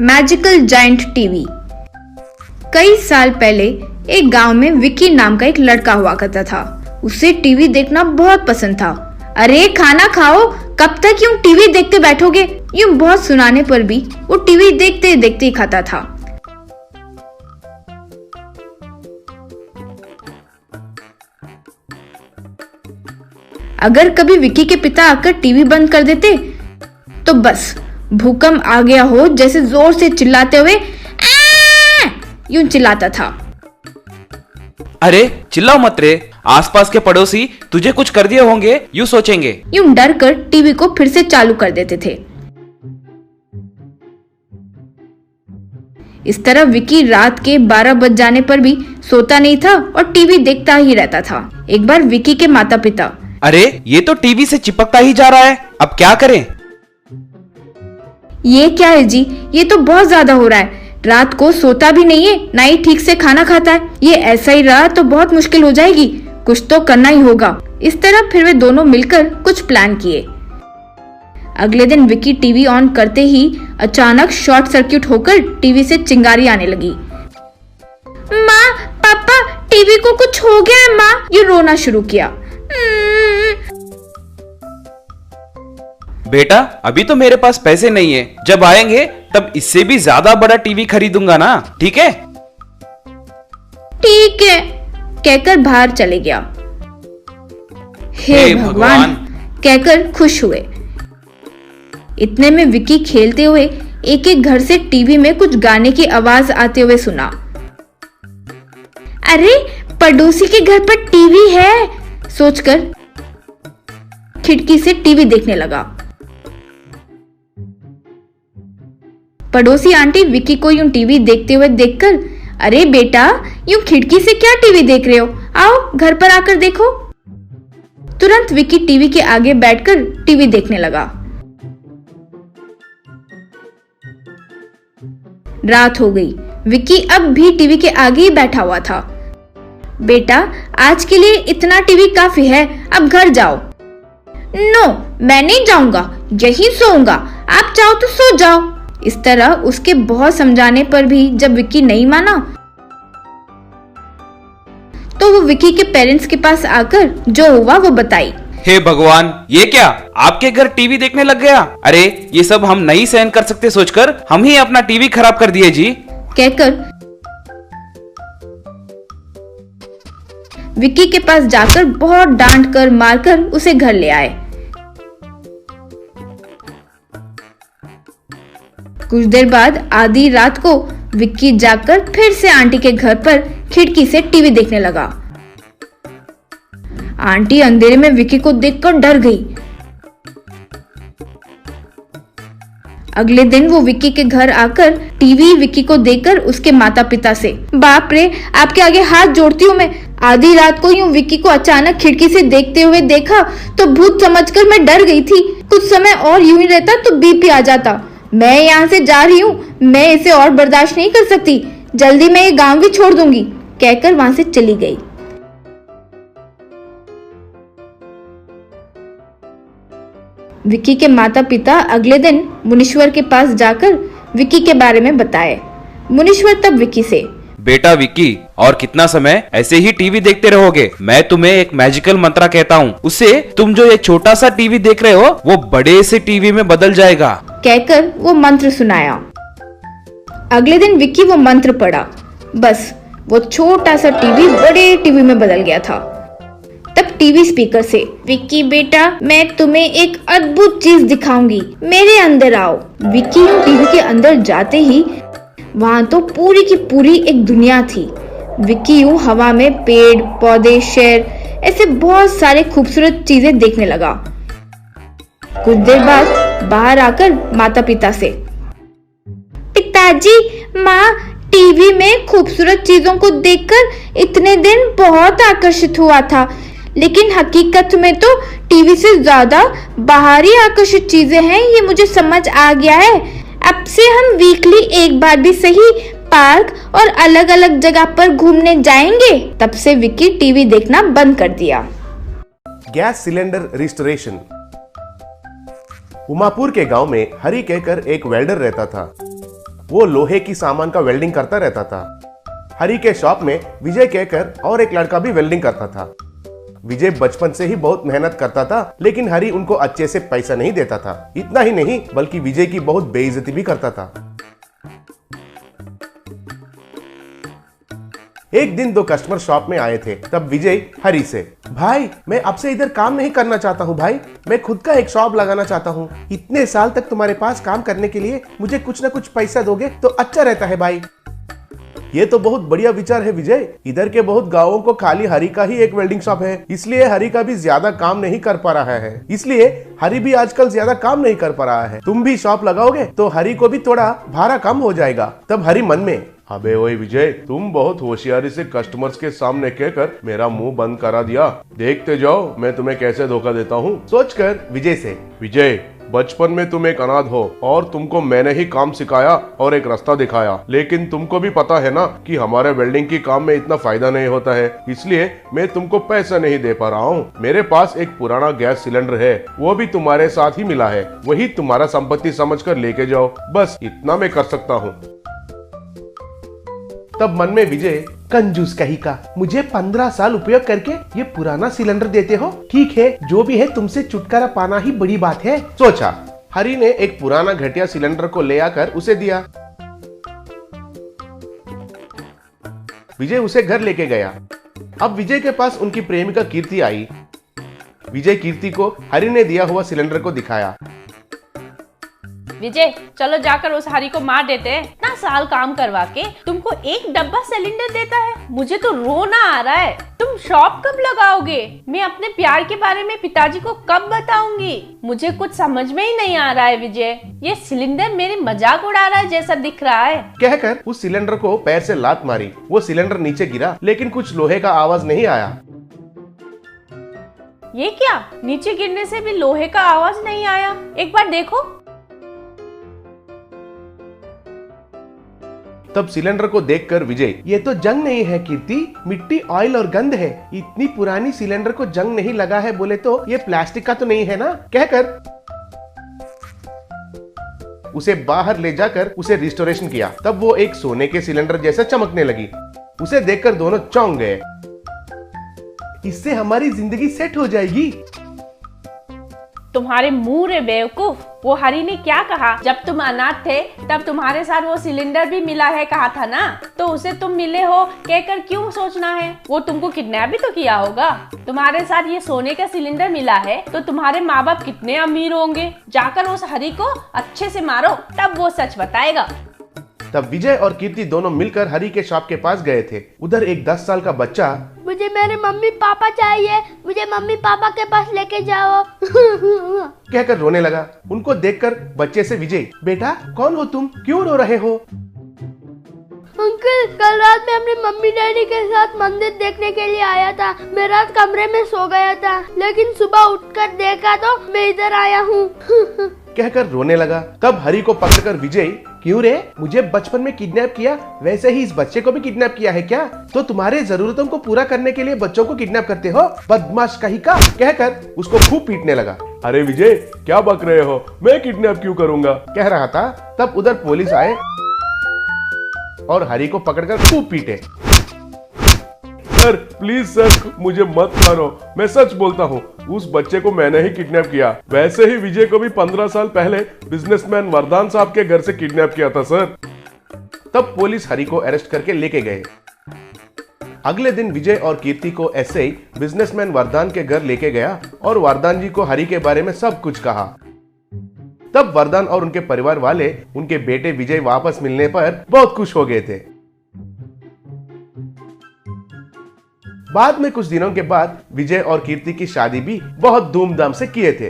Magical giant TV. कई साल पहले एक गांव में विक्की नाम का एक लड़का हुआ करता था। उसे टीवी देखना बहुत पसंद था। अरे खाना खाओ, कब तक यूं टीवी देखते बैठोगे? यूं बहुत सुनाने पर भी वो टीवी देखते देखते ही खाता था। अगर कभी विक्की के पिता आकर टीवी बंद कर देते तो बस भूकंप आ गया हो जैसे जोर से चिल्लाते हुए यूं चिल्लाता था। अरे चिल्लाओ मत रे, आसपास के पड़ोसी तुझे कुछ कर दिए होंगे यूं सोचेंगे। यूं डर कर टीवी को फिर से चालू कर देते थे। इस तरह विक्की रात के 12 बज जाने पर भी सोता नहीं था और टीवी देखता ही रहता था। एक बार विक्की के माता पिता, अरे ये तो टीवी से चिपकता ही जा रहा है, अब क्या करें? ये क्या है जी, ये तो बहुत ज्यादा हो रहा है। रात को सोता भी नहीं है, ना ही ठीक से खाना खाता है। ये ऐसा ही रहा तो बहुत मुश्किल हो जाएगी, कुछ तो करना ही होगा। इस तरह फिर वे दोनों मिलकर कुछ प्लान किए। अगले दिन विक्की टीवी ऑन करते ही अचानक शॉर्ट सर्किट होकर टीवी से चिंगारी आने लगी। माँ, पापा, टीवी को कुछ हो गया है माँ, ये रोना शुरू किया। बेटा अभी तो मेरे पास पैसे नहीं है, जब आएंगे तब इससे भी ज्यादा बड़ा टीवी खरीदूंगा ना, ठीक है? ठीक है, कहकर बाहर चले गया। हे भगवान, कहकर खुश हुए। इतने में विक्की खेलते हुए एक एक घर से टीवी में कुछ गाने की आवाज आते हुए सुना। अरे पड़ोसी के घर पर टीवी है, सोचकर खिड़की से टीवी देखने लगा। पड़ोसी आंटी विक्की को यूं टीवी देखते हुए देखकर, अरे बेटा यूं खिड़की से क्या टीवी देख रहे हो, आओ घर पर आकर देखो। तुरंत विक्की टीवी के आगे बैठकर टीवी देखने लगा। रात हो गई, विक्की अब भी टीवी के आगे ही बैठा हुआ था। बेटा आज के लिए इतना टीवी काफी है, अब घर जाओ। नो, मैं नहीं जाऊंगा, यहीं सोऊंगा, आप चाहो तो सो जाओ। इस तरह उसके बहुत समझाने पर भी जब विक्की नहीं माना तो वो विक्की के पेरेंट्स के पास आकर जो हुआ वो बताई। हे भगवान, ये क्या, आपके घर टीवी देखने लग गया? अरे ये सब हम नहीं सहन कर सकते सोचकर हम ही अपना टीवी खराब कर दिए जी, कहकर विक्की के पास जाकर बहुत डांट कर मारकर उसे घर ले आए। कुछ देर बाद आधी रात को विक्की जाकर फिर से आंटी के घर पर खिड़की से टीवी देखने लगा। आंटी अंधेरे में विक्की को देखकर डर गई। अगले दिन वो विक्की के घर आकर टीवी विक्की को देखकर उसके माता पिता से, बाप रे, आपके आगे हाथ जोड़ती हूँ मैं, आधी रात को यूं विक्की को अचानक खिड़की से देखते हुए देखा तो भूत समझकर मैं डर गई थी। कुछ समय और यूं ही रहता तो बीपी आ जाता। मैं यहाँ से जा रही हूँ, मैं इसे और बर्दाश्त नहीं कर सकती, जल्दी मैं ये गांव भी छोड़ दूंगी, कहकर वहां से चली गई। विक्की के माता पिता अगले दिन मुनीश्वर के पास जाकर विक्की के बारे में बताए। मुनीश्वर तब विक्की से, बेटा विक्की और कितना समय ऐसे ही टीवी देखते रहोगे? मैं तुम्हें एक मैजिकल मंत्र कहता हूँ, उससे तुम जो ये छोटा सा टीवी देख रहे हो वो बड़े से टीवी में बदल जाएगा, कहकर वो मंत्र सुनाया। अगले दिन विक्की वो मंत्र पढ़ा, बस वो छोटा सा टीवी बड़े टीवी में बदल गया था। तब टीवी स्पीकर से, विक्की बेटा मैं तुम्हें एक अद्भुत चीज दिखाऊंगी, मेरे अंदर आओ। विक्की टीवी के अंदर जाते ही वहां तो पूरी की पूरी एक दुनिया थी। विक्की यूं हवा में पेड़ पौधे शहर ऐसे बहुत सारे खूबसूरत चीजें देखने लगा। कुछ देर बाद बाहर आकर माता पिता से, पिताजी, माँ टीवी में खूबसूरत चीजों को देखकर इतने दिन बहुत आकर्षित हुआ था, लेकिन हकीकत में तो टीवी से ज्यादा बाहरी आकर्षित चीजें हैं, ये मुझे समझ आ गया है। अब से हम वीकली एक बार भी सही पार्क और अलग अलग जगह पर घूमने जाएंगे। तब से विक्की टीवी देखना बंद कर दिया। Gas cylinder restoration. उमापुर के गांव में हरि कहकर एक वेल्डर रहता था। वो लोहे की सामान का वेल्डिंग करता रहता था। हरी के शॉप में विजय कहकर और एक लड़का भी वेल्डिंग करता था। विजय बचपन से ही बहुत मेहनत करता था, लेकिन हरी उनको अच्छे से पैसा नहीं देता था। इतना ही नहीं बल्कि विजय की बहुत बेइज्जती भी करता था। एक दिन 2 कस्टमर शॉप में आए थे। तब विजय हरी से, भाई मैं आपसे इधर काम नहीं करना चाहता हूँ भाई, मैं खुद का एक शॉप लगाना चाहता हूँ। इतने साल तक तुम्हारे पास काम करने के लिए मुझे कुछ ना कुछ पैसा दोगे तो अच्छा रहता है भाई। ये तो बहुत बढ़िया विचार है विजय। इधर के बहुत गांवों को खाली हरी का ही एक वेल्डिंग शॉप है, इसलिए हरी का भी ज्यादा काम नहीं कर पा रहा है। इसलिए हरी भी आजकल ज्यादा काम नहीं कर पा रहा है। तुम भी शॉप लगाओगे तो हरी को भी थोड़ा भाड़ा कम हो जाएगा। तब हरी मन में, अबे ओए विजय, तुम बहुत होशियारी से कस्टमर्स के सामने कहकर मेरा मुंह बंद करा दिया। देखते जाओ मैं तुम्हें कैसे धोखा देता हूँ। सोचकर विजय से, विजय बचपन में तुम एक अनाथ हो और तुमको मैंने ही काम सिखाया और एक रास्ता दिखाया, लेकिन तुमको भी पता है ना कि हमारे वेल्डिंग की काम में इतना फायदा नहीं होता है, इसलिए मैं तुमको पैसा नहीं दे पा रहा हूँ। मेरे पास एक पुराना गैस सिलेंडर है, वो भी तुम्हारे साथ ही मिला है, वही तुम्हारा संपत्ति समझकर लेके जाओ, बस इतना मैं कर सकता हूँ। तब मन में विजय, कंजूस कहीं का, मुझे 15 साल उपयोग करके ये पुराना सिलेंडर देते हो? ठीक है, जो भी है तुमसे छुटकारा पाना ही बड़ी बात है, सोचा। हरी ने एक पुराना घटिया सिलेंडर को ले आकर उसे दिया। विजय उसे घर लेके गया। अब विजय के पास उनकी प्रेमिका कीर्ति आई। विजय कीर्ति को हरी ने दिया हुआ सिलेंडर को दिखाया। विजय चलो जाकर उस हरी को मार देते हैं। इतना साल काम करवा के तुमको एक डब्बा सिलेंडर देता है, मुझे तो रोना आ रहा है। तुम शॉप कब लगाओगे? मैं अपने प्यार के बारे में पिताजी को कब बताऊंगी? मुझे कुछ समझ में ही नहीं आ रहा है विजय, ये सिलेंडर मेरी मजाक उड़ा रहा है जैसा दिख रहा है। कहकर उस सिलेंडर को पैर से लात मारी। वो सिलेंडर नीचे गिरा, लेकिन कुछ लोहे का आवाज नहीं आया। ये क्या, नीचे गिरने से भी लोहे का आवाज नहीं आया? एक बार देखो। तब सिलेंडर को देखकर विजय, ये तो जंग नहीं है कीर्ति, मिट्टी, ऑयल और गंध है। इतनी पुरानी सिलेंडर को जंग नहीं लगा है बोले तो ये प्लास्टिक का तो नहीं है ना? कहकर उसे बाहर ले जाकर उसे रिस्टोरेशन किया। तब वो एक सोने के सिलेंडर जैसा चमकने लगी। उसे देखकर दोनों चौंक गए। इससे हमारी जिंदगी सेट हो जाएगी। तुम्हारे मुंह रे बेवकूफ, वो हरी ने क्या कहा? जब तुम अनाथ थे तब तुम्हारे साथ वो सिलेंडर भी मिला है कहा था ना, तो उसे तुम मिले हो कहकर क्यों सोचना है? वो तुमको किडनैप भी तो किया होगा। तुम्हारे साथ ये सोने का सिलेंडर मिला है तो तुम्हारे माँ बाप कितने अमीर होंगे। जाकर उस हरी को अच्छे से मारो, तब वो सच बताएगा। तब विजय और कीर्ति दोनों मिलकर हरी के शॉप के पास गए थे। उधर एक 10 साल का बच्चा, मुझे मेरे मम्मी पापा चाहिए, मुझे मम्मी पापा के पास लेके जाओ कहकर रोने लगा। उनको देखकर बच्चे से विजय, बेटा कौन हो तुम, क्यों रो रहे हो? अंकल, कल रात में अपने मम्मी डैडी के साथ मंदिर देखने के लिए आया था। मैं रात कमरे में सो गया था, लेकिन सुबह उठकर देखा तो मैं इधर आया हूँ कहकर रोने लगा। तब हरी को पकड़कर विजय, क्यों रे, मुझे बचपन में किडनैप किया, वैसे ही इस बच्चे को भी किडनैप किया है क्या? तो तुम्हारे जरूरतों को पूरा करने के लिए बच्चों को किडनैप करते हो, बदमाश कहीं का, कहकर उसको खूब पीटने लगा। अरे विजय क्या बक रहे हो, मैं किडनैप क्यों करूंगा, कह रहा था। तब उधर पुलिस आए और हरी को पकड़कर खूब पीटे। सर प्लीज सर, मुझे मत मारो, मैं सच बोलता हूँ, उस बच्चे को मैंने ही किडनैप किया। वैसे ही विजय को भी 15 साल पहले बिजनेसमैन वरदान साहब के घर से किडनैप किया था सर। तब पुलिस हरी को अरेस्ट करके लेके गए। अगले दिन विजय और कीर्ति को एसआई बिजनेसमैन वरदान के घर लेके गया और वरदान जी को हरी के बारे में सब कुछ कहा। तब वरदान और उनके परिवार वाले उनके बेटे विजय वापस मिलने पर बहुत खुश हो गए थे। बाद में कुछ दिनों के बाद विजय और कीर्ति की शादी भी बहुत धूमधाम से किए थे।